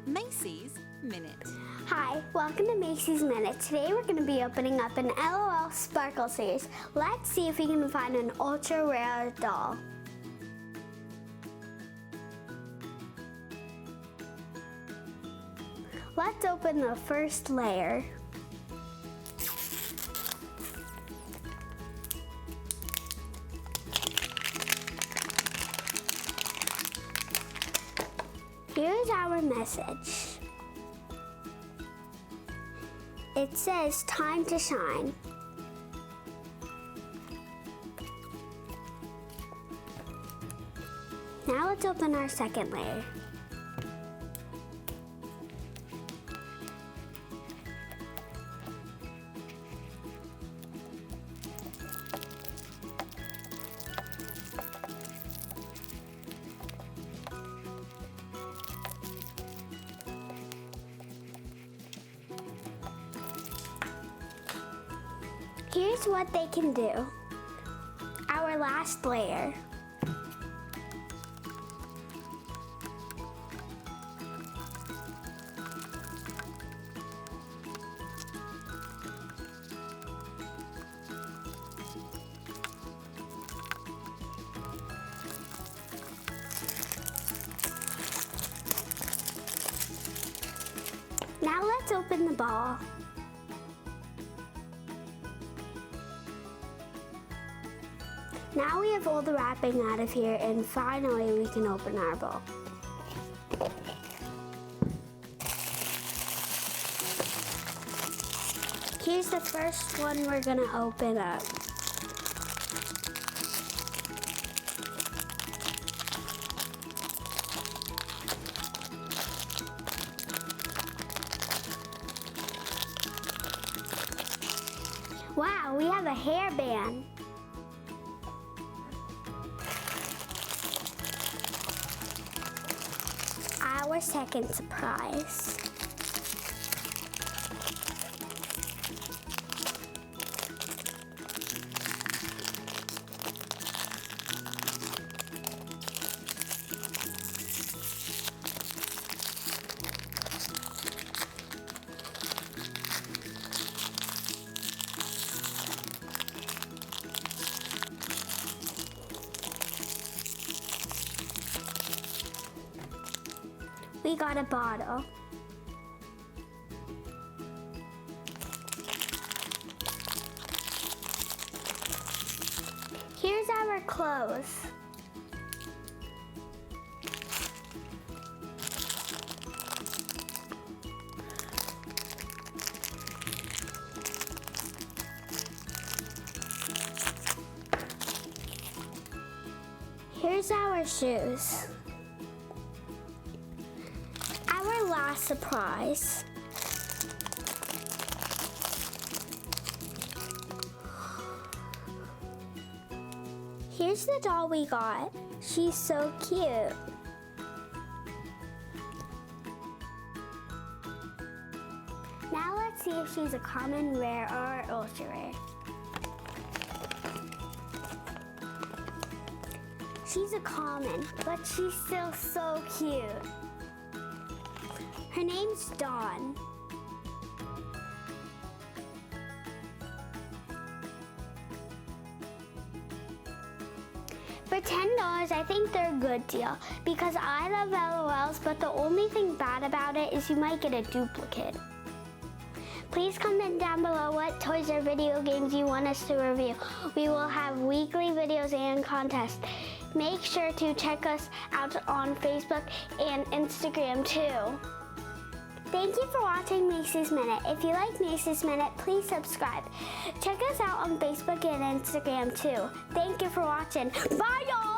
Macie's Minute. Hi, welcome to Macie's Minute. Today we're going to be opening up an LOL Sparkle series. Let's see if we can find an ultra rare doll. Let's open the first layer. Here's our message. It says, "Time to shine." Now let's open our second layer. Here's what they can do. Our last layer. Now let's open the ball. Now we have all the wrapping out of here, and finally we can open our ball. Here's the first one we're gonna open up. Wow, we have a hairband. Our second surprise. We got a bottle. Here's our clothes. Here's our shoes. Our last surprise. Here's the doll we got. She's so cute. Now let's see if she's a common, rare, or ultra rare. She's a common, but she's still so cute. Her name's Dawn. For $10, I think they're a good deal because I love LOLs, but the only thing bad about it is you might get a duplicate. Please comment down below what toys or video games you want us to review. We will have weekly videos and contests. Make sure to check us out on Facebook and Instagram too. Thank you for watching Macie's Minute. If you like Macie's Minute, please subscribe. Check us out on Facebook and Instagram too. Thank you for watching. Bye, y'all!